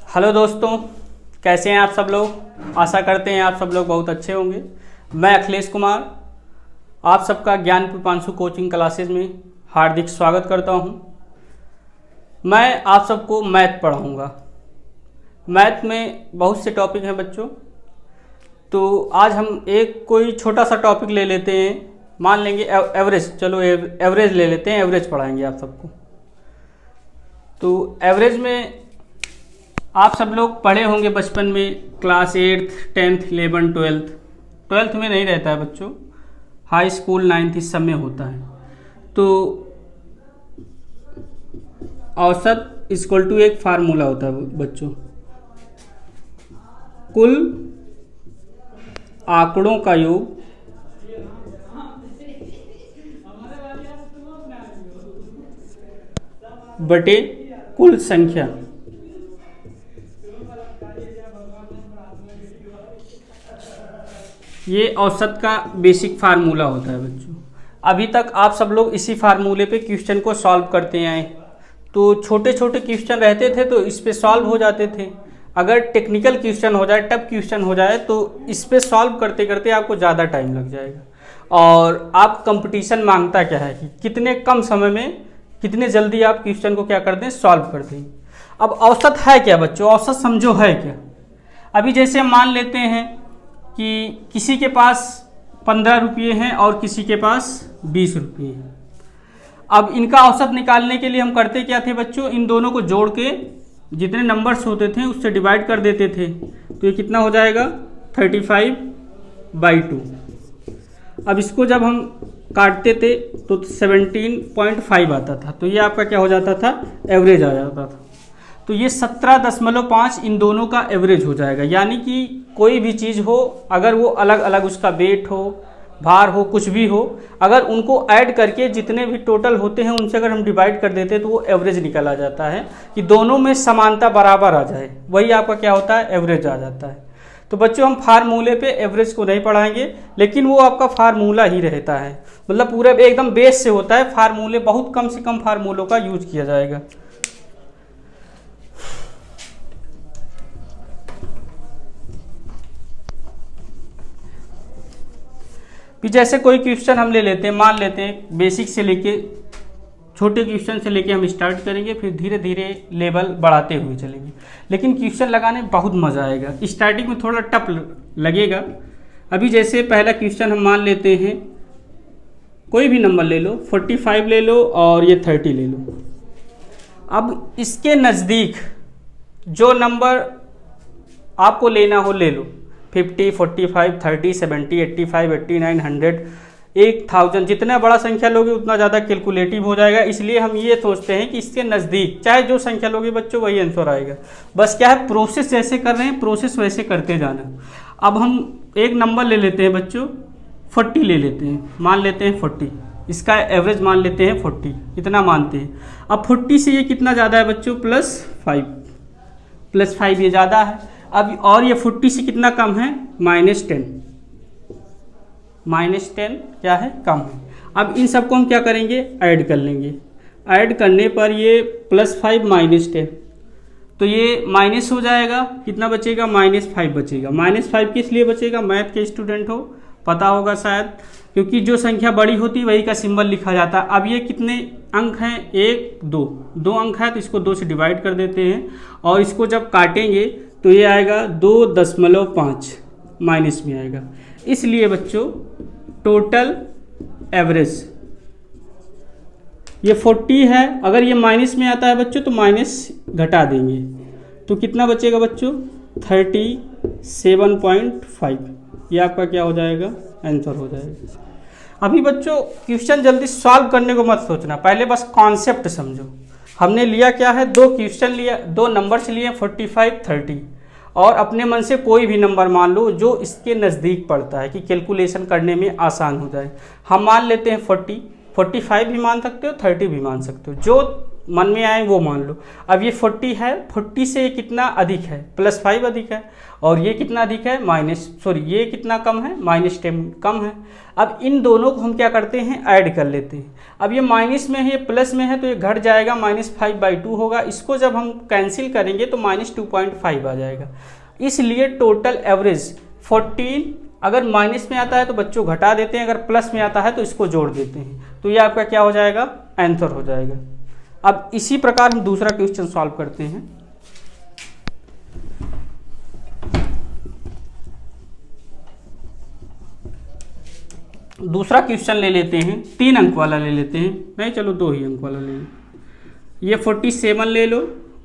Hello दोस्तों, कैसे हैं आप सब लोग। आशा करते हैं आप सब लोग बहुत अच्छे होंगे। मैं अखिलेश कुमार आप सबका ज्ञान पीपांशु कोचिंग क्लासेस में हार्दिक स्वागत करता हूं। मैं आप सबको मैथ पढ़ाऊंगा। मैथ में बहुत से टॉपिक हैं बच्चों, तो आज हम एक कोई छोटा सा टॉपिक ले लेते हैं। मान लेंगे एवरेज, चलो एवरेज ले लेते हैं। एवरेज पढ़ाएंगे आप सबको। तो एवरेज में आप सब लोग पढ़े होंगे बचपन में, class 8th 10th 11th 12th में नहीं रहता है बच्चों, हाई स्कूल 9th इस सब में होता है। तो औसत इक्वल टू एक फार्मूला होता है बच्चों, कुल आंकड़ों का योग बटे कुल संख्या। ये औसत का बेसिक फार्मूला होता है बच्चों। अभी तक आप सब लोग इसी फार्मूले पे क्वेश्चन को सॉल्व करते आए। तो छोटे छोटे क्वेश्चन रहते थे तो इस पे सॉल्व हो जाते थे। अगर टेक्निकल क्वेश्चन हो जाए, टफ क्वेश्चन हो जाए, तो इस पे सॉल्व करते करते आपको ज़्यादा टाइम लग जाएगा। और आप कंपटीशन मांगता क्या है कि कितने कम समय में कितने जल्दी आप क्वेश्चन को क्या कर दें, सॉल्व कर दें। अब औसत है क्या बच्चों, औसत समझो है क्या। अभी जैसे मान लेते हैं कि किसी के पास 15 रुपये हैं और किसी के पास 20 रुपये हैं। अब इनका औसत निकालने के लिए हम करते क्या थे बच्चों, इन दोनों को जोड़ के जितने नंबर्स होते थे उससे डिवाइड कर देते थे। तो ये कितना हो जाएगा, 35/2। अब इसको जब हम काटते थे तो 17.5 आता था। तो ये आपका क्या हो जाता था, एवरेज आ जाता था। तो ये 17.5 इन दोनों का एवरेज हो जाएगा। यानी कि कोई भी चीज़ हो, अगर वो अलग अलग उसका वेट हो, भार हो, कुछ भी हो, अगर उनको ऐड करके जितने भी टोटल होते हैं उनसे अगर हम डिवाइड कर देते हैं तो वो एवरेज निकल आ जाता है कि दोनों में समानता बराबर आ जाए। वही आपका क्या होता है, एवरेज आ जाता है। तो बच्चों हम फार्मूले पे एवरेज को नहीं पढ़ाएंगे, लेकिन वो आपका फार्मूला ही रहता है। मतलब पूरे एकदम बेस से होता है। फार्मूले बहुत कम से कम फार्मूलों का यूज किया जाएगा। फिर जैसे कोई क्वेश्चन हम ले लेते हैं, मान लेते हैं बेसिक से लेके छोटे क्वेश्चन से लेके हम स्टार्ट करेंगे, फिर धीरे धीरे लेवल बढ़ाते हुए चलेंगे। लेकिन क्वेश्चन लगाने में बहुत मज़ा आएगा। स्टार्टिंग में थोड़ा टफ लगेगा। अभी जैसे पहला क्वेश्चन हम मान लेते हैं, कोई भी नंबर ले लो, 45 ले लो और ये 30 ले लो। अब इसके नज़दीक जो नंबर आपको लेना हो ले लो, 50, 45, 30, 70, 85, 89, 100, 1000, जितना बड़ा संख्या लोगे उतना ज़्यादा कैलकुलेटिव हो जाएगा। इसलिए हम ये सोचते हैं कि इसके नज़दीक चाहे जो संख्या लोगे बच्चों वही आंसर आएगा। बस क्या है, प्रोसेस जैसे कर रहे हैं प्रोसेस वैसे करते जाना। अब हम एक नंबर ले लेते हैं बच्चों, 40 ले लेते हैं, मान लेते हैं 40, इसका एवरेज मान लेते हैं 40, इतना मानते हैं। अब 40 से ये कितना ज़्यादा है बच्चों, +5 ये ज़्यादा है। अब और ये 40 से कितना कम है, -10 क्या है, कम है। अब इन सबको हम क्या करेंगे, ऐड कर लेंगे। ऐड करने पर ये +5 -10, तो ये माइनस हो जाएगा। कितना बचेगा, -5 बचेगा। -5 किस लिए बचेगा, मैथ के स्टूडेंट हो पता होगा शायद, क्योंकि जो संख्या बड़ी होती है वही का सिंबल लिखा जाता है। अब ये कितने अंक हैं, 1 2 अंक है, तो इसको 2 से डिवाइड कर देते हैं और इसको जब काटेंगे तो ये आएगा 2.5 माइनस में आएगा। इसलिए बच्चों टोटल एवरेज ये 40 है। अगर ये माइनस में आता है बच्चों तो माइनस घटा देंगे, तो कितना बचेगा बच्चों, 37.5। ये आपका क्या हो जाएगा, आंसर हो जाएगा। अभी बच्चों क्वेश्चन जल्दी सॉल्व करने को मत सोचना, पहले बस कॉन्सेप्ट समझो। हमने लिया क्या है, 2 क्वेश्चन लिया, 2 नंबर्स लिए 45 30, और अपने मन से कोई भी नंबर मान लो जो इसके नज़दीक पड़ता है कि कैलकुलेशन करने में आसान हो जाए। हम मान लेते हैं 40, 45 भी मान सकते हो, 30 भी मान सकते हो, जो मन में आए वो मान लो। अब ये 40 है, 40 से ये कितना अधिक है, +5 अधिक है, और ये कितना अधिक है, ये कितना कम है, -10 कम है। अब इन दोनों को हम क्या करते हैं, ऐड कर लेते हैं। अब ये माइनस में है, ये प्लस में है, तो ये घट जाएगा, -5/2 होगा। इसको जब हम कैंसिल करेंगे तो -2.5 आ जाएगा। इसलिए टोटल एवरेज 14 अगर माइनस में आता है तो बच्चों घटा देते हैं, अगर प्लस में आता है तो इसको जोड़ देते हैं, तो ये आपका क्या हो जाएगा, आंसर हो जाएगा। अब इसी प्रकार हम दूसरा क्वेश्चन सॉल्व करते हैं। दूसरा क्वेश्चन ले लेते हैं, 3 अंक वाला ले लेते हैं, नहीं चलो 2 ही अंक वाला ले लो। ये 47 ले लो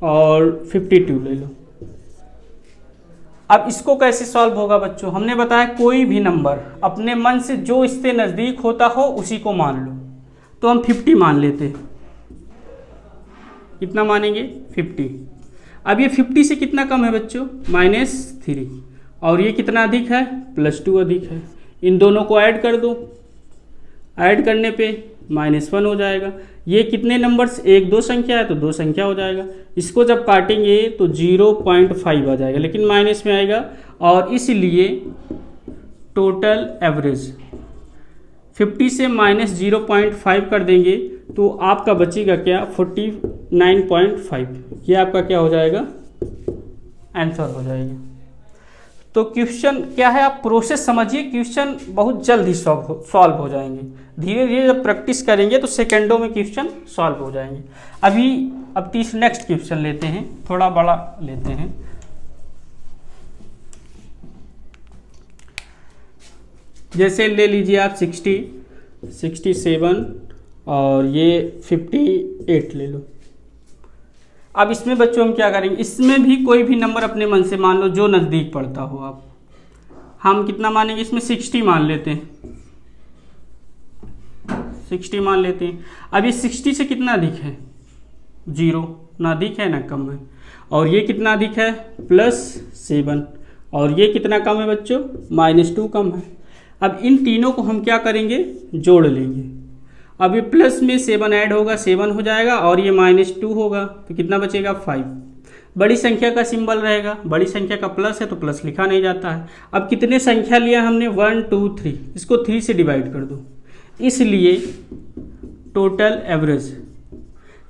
और 52 ले लो। अब इसको कैसे सॉल्व होगा बच्चों, हमने बताया कोई भी नंबर अपने मन से जो इससे नज़दीक होता हो उसी को मान लो। तो हम 50 मान लेते हैं। कितना मानेंगे, 50। अब ये 50 से कितना कम है बच्चों, -3, और ये कितना अधिक है, +2 अधिक है। इन दोनों को ऐड कर दो, ऐड करने पे -1 हो जाएगा। ये कितने नंबर्स, 1 2 संख्या है तो 2 संख्या हो जाएगा। इसको जब काटेंगे तो 0.5 आ जाएगा, लेकिन माइनस में आएगा, और इसलिए टोटल एवरेज 50 से -0.5 कर देंगे तो आपका बचेगा क्या, 49.5। ये आपका क्या हो जाएगा, आंसर हो जाएगा। तो क्वेश्चन क्या है, आप प्रोसेस समझिए, क्वेश्चन बहुत जल्द ही सॉल्व हो जाएंगे। धीरे धीरे जब प्रैक्टिस करेंगे तो सेकंडों में क्वेश्चन सॉल्व हो जाएंगे। अब नेक्स्ट क्वेश्चन लेते हैं, थोड़ा बड़ा लेते हैं। जैसे ले लीजिए आप 60, 67 और ये 58 ले लो। अब इसमें बच्चों हम क्या करेंगे, इसमें भी कोई भी नंबर अपने मन से मान लो जो नज़दीक पड़ता हो आप। हम कितना मानेंगे, इसमें 60 मान लेते हैं, 60 मान लेते हैं। अब ये 60 से कितना अधिक है, 0, ना अधिक है ना कम है। और ये कितना अधिक है, +7, और ये कितना कम है बच्चों, -2 कम है। अब इन तीनों को हम क्या करेंगे, जोड़ लेंगे। अब ये प्लस में 7 ऐड होगा, 7 हो जाएगा, और ये -2 होगा, तो कितना बचेगा, 5। बड़ी संख्या का सिंबल रहेगा, बड़ी संख्या का प्लस है तो प्लस लिखा नहीं जाता है। अब कितने संख्या लिया हमने, 1 2 3, इसको 3 से डिवाइड कर दो। इसलिए टोटल एवरेज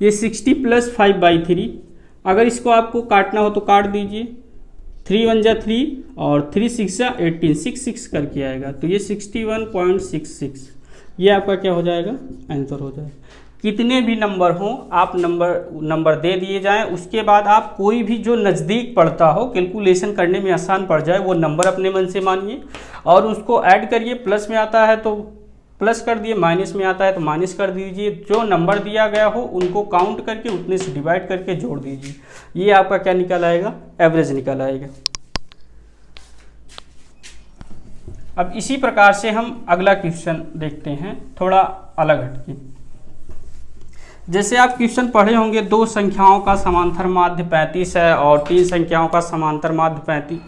ये 60 + 5/3। अगर इसको आपको काटना हो तो काट दीजिए, 3 1 जा 3 और 3 6 जा 18, 6 करके आएगा, तो ये 61.66। ये आपका क्या हो जाएगा, आंसर हो जाएगा। कितने भी नंबर हों आप नंबर दे दिए जाएं, उसके बाद आप कोई भी जो नज़दीक पड़ता हो, कैलकुलेशन करने में आसान पड़ जाए, वो नंबर अपने मन से मानिए और उसको ऐड करिए। प्लस में आता है तो प्लस कर दिए, माइनस में आता है तो माइनस कर दीजिए। जो नंबर दिया गया हो उनको काउंट करके उतने से डिवाइड करके जोड़ दीजिए। ये आपका क्या निकल आएगा, एवरेज निकल आएगा। अब इसी प्रकार से हम अगला क्वेश्चन देखते हैं, थोड़ा अलग हटके। जैसे आप क्वेश्चन पढ़े होंगे, 2 संख्याओं का समांतर माध्य 35 है और 3 संख्याओं का समांतर माध्य 35,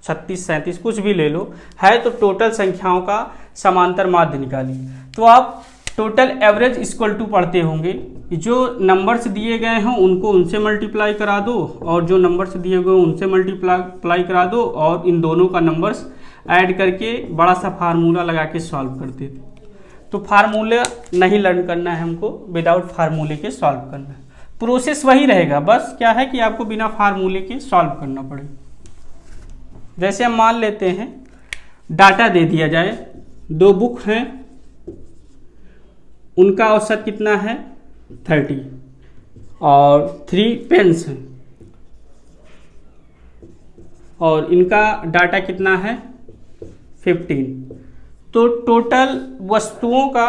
36, 37 कुछ भी ले लो है, तो टोटल संख्याओं का समांतर माध्य निकालिए। तो आप टोटल एवरेज इक्वल टू पढ़ते होंगे, जो नंबर्स दिए गए हों उनको उनसे मल्टीप्लाई करा दो और जो नंबर्स दिए गए उनसे मल्टीप्लाई करा दो, और इन दोनों का नंबर्स ऐड करके बड़ा सा फार्मूला लगा के सॉल्व करते थे। तो फार्मूला नहीं लर्न करना है हमको, विदाउट फार्मूले के सॉल्व करना है। प्रोसेस वही रहेगा, बस क्या है कि आपको बिना फार्मूले के सॉल्व करना पड़ेगा। जैसे हम मान लेते हैं डाटा दे दिया जाए, 2 बुक हैं, उनका औसत कितना है 30 और 3 पेन्स हैं और इनका डाटा कितना है 15। तो टोटल वस्तुओं का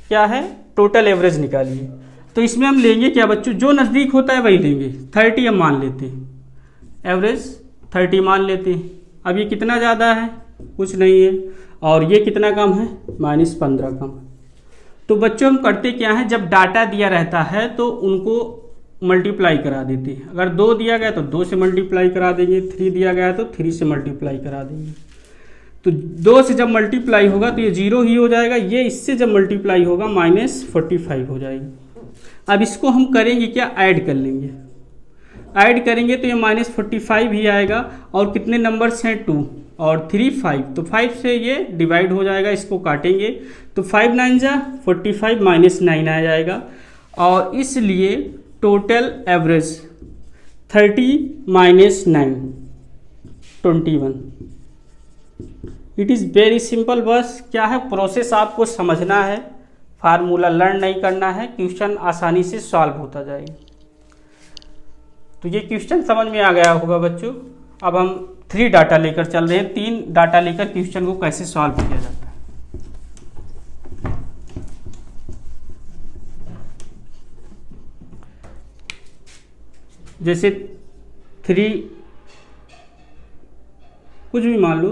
क्या है, टोटल एवरेज निकालिए। तो इसमें हम लेंगे क्या बच्चों, जो नज़दीक होता है वही लेंगे। 30 हम मान लेते हैं, एवरेज 30 मान लेते हैं। अब ये कितना ज़्यादा है, कुछ नहीं है, और ये कितना कम है, -15 कम है। तो बच्चों हम करते क्या है, जब डाटा दिया रहता है तो उनको मल्टीप्लाई करा देते हैं। अगर 2 दिया गया तो 2 से मल्टीप्लाई करा देंगे, 3 दिया गया तो 3 से मल्टीप्लाई करा देंगे। तो 2 से जब मल्टीप्लाई होगा तो ये 0 ही हो जाएगा, ये इससे जब मल्टीप्लाई होगा -45 हो जाएगी। अब इसको हम करेंगे क्या, ऐड कर लेंगे। ऐड करेंगे तो ये -45 ही आएगा, और कितने नंबर्स हैं 2 और 3 5, तो 5 से ये डिवाइड हो जाएगा, इसको काटेंगे तो 5 9 जा 45 -9 आ जाएगा। और इसलिए total average 30 - 9 21। It is very simple. बस क्या है, प्रोसेस आपको समझना है, फार्मूला लर्न नहीं करना है, क्वेश्चन आसानी से सॉल्व होता जाएगा। तो ये क्वेश्चन समझ में आ गया होगा बच्चों। अब हम 3 डाटा लेकर चल रहे हैं, 3 डाटा लेकर क्वेश्चन को कैसे सॉल्व किया जाता है। जैसे 3 कुछ भी मान लो,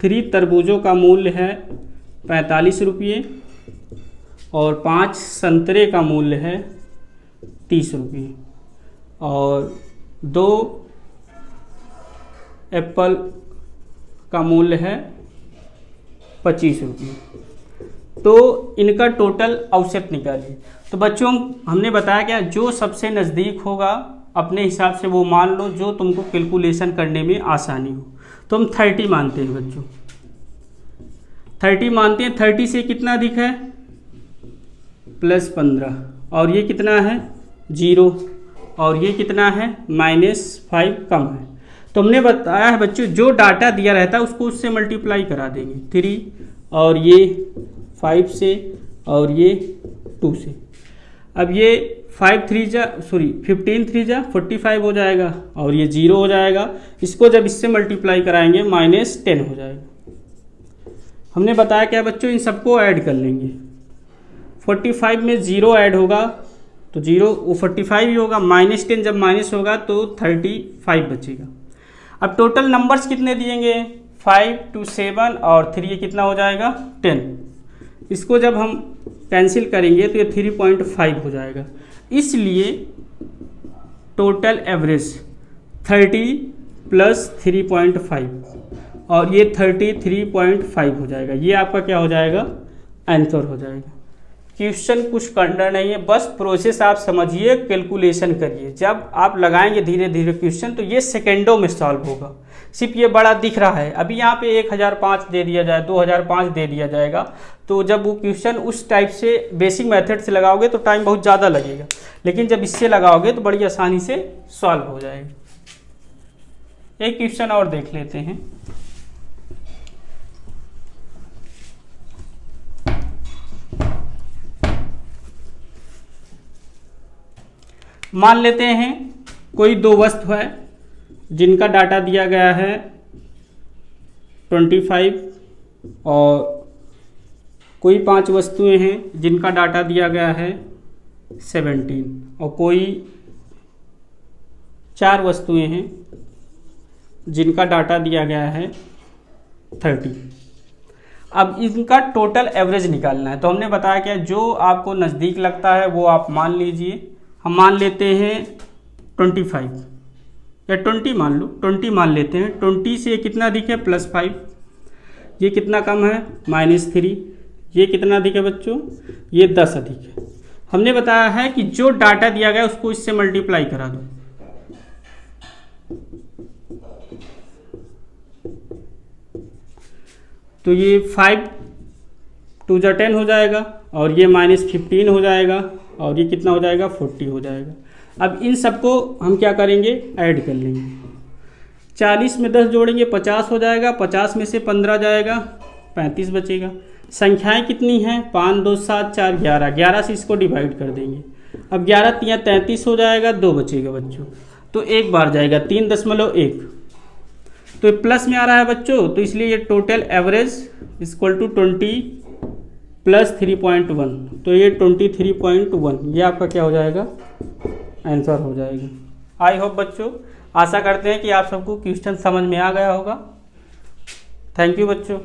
3 तरबूजों का मूल्य है 45 रुपये और 5 संतरे का मूल्य है 30 रुपये और 2 एप्पल का मूल्य है 25 रुपये। तो इनका टोटल औसत निकालिए। तो बच्चों हमने बताया क्या, जो सबसे नज़दीक होगा अपने हिसाब से वो मान लो, जो तुमको कैलकुलेशन करने में आसानी हो। तो हम 30 मानते हैं बच्चों, 30 मानते हैं। 30 से कितना अधिक है, +15, और ये कितना है 0, और ये कितना है -5 कम है। तो हमने बताया है बच्चों, जो डाटा दिया रहता है उसको उससे मल्टीप्लाई करा देंगे, 3 और ये 5 से और ये 2 से। अब ये 15 3 जा 45 हो जाएगा और ये 0 हो जाएगा। इसको जब इससे मल्टीप्लाई कराएंगे -10 हो जाएगा। हमने बताया क्या बच्चों, इन सबको ऐड कर लेंगे। 45 में 0 ऐड होगा तो 0 वो 45 ही होगा, -10 जब माइनस होगा तो 35 बचेगा। अब टोटल नंबर्स कितने दिएंगे, 5 2 7 और 3, ये कितना हो जाएगा 10। इसको जब हम कैंसिल करेंगे तो ये 3.5 हो जाएगा। इसलिए टोटल एवरेज 30 + 3.5 और ये 33.5 हो जाएगा। ये आपका क्या हो जाएगा, आंसर हो जाएगा। क्वेश्चन कुछ करना नहीं है, बस प्रोसेस आप समझिए, कैलकुलेशन करिए। जब आप लगाएंगे धीरे धीरे क्वेश्चन तो ये सेकेंडों में सॉल्व होगा। सिर्फ ये बड़ा दिख रहा है, अभी यहाँ पे 1005 दे दिया जाए, 2005 दे दिया जाएगा, तो जब वो क्वेश्चन उस टाइप से बेसिक मेथड से लगाओगे तो टाइम बहुत ज़्यादा लगेगा, लेकिन जब इससे लगाओगे तो बड़ी आसानी से सॉल्व हो जाएगा। एक क्वेश्चन और देख लेते हैं। मान लेते हैं कोई 2 वस्तु है जिनका डाटा दिया गया है 25 और कोई 5 वस्तुएं हैं जिनका डाटा दिया गया है 17 और कोई 4 वस्तुएं हैं जिनका डाटा दिया गया है 30। अब इनका टोटल एवरेज निकालना है। तो हमने बताया क्या, जो आपको नज़दीक लगता है वो आप मान लीजिए। हम मान लेते हैं 25 या 20 मान लो, 20 मान लेते हैं। 20 से ये कितना अधिक है, +5, ये कितना कम है -3, ये कितना अधिक है बच्चों, ये 10 अधिक है। हमने बताया है कि जो डाटा दिया गया उसको इससे मल्टीप्लाई करा दो। तो ये 5 2 जा 10 हो जाएगा और ये -15 हो जाएगा और ये कितना हो जाएगा 40 हो जाएगा। अब इन सबको हम क्या करेंगे, ऐड कर लेंगे। 40 में 10 जोड़ेंगे 50 हो जाएगा, 50 में से 15 जाएगा 35 बचेगा। संख्याएं कितनी हैं, 5 2 7 4 11, 11 से इसको डिवाइड कर देंगे। अब 11 3 33 हो जाएगा, 2 बचेगा बच्चों, तो एक बार जाएगा 3.1, तो प्लस में आ रहा है बच्चों, तो इसलिए ये टोटल एवरेज = 20 + 3.1, तो ये 23.1, ये आपका क्या हो जाएगा, आंसर हो जाएगा। आई होप बच्चों, आशा करते हैं कि आप सबको क्वेश्चन समझ में आ गया होगा। थैंक यू बच्चों।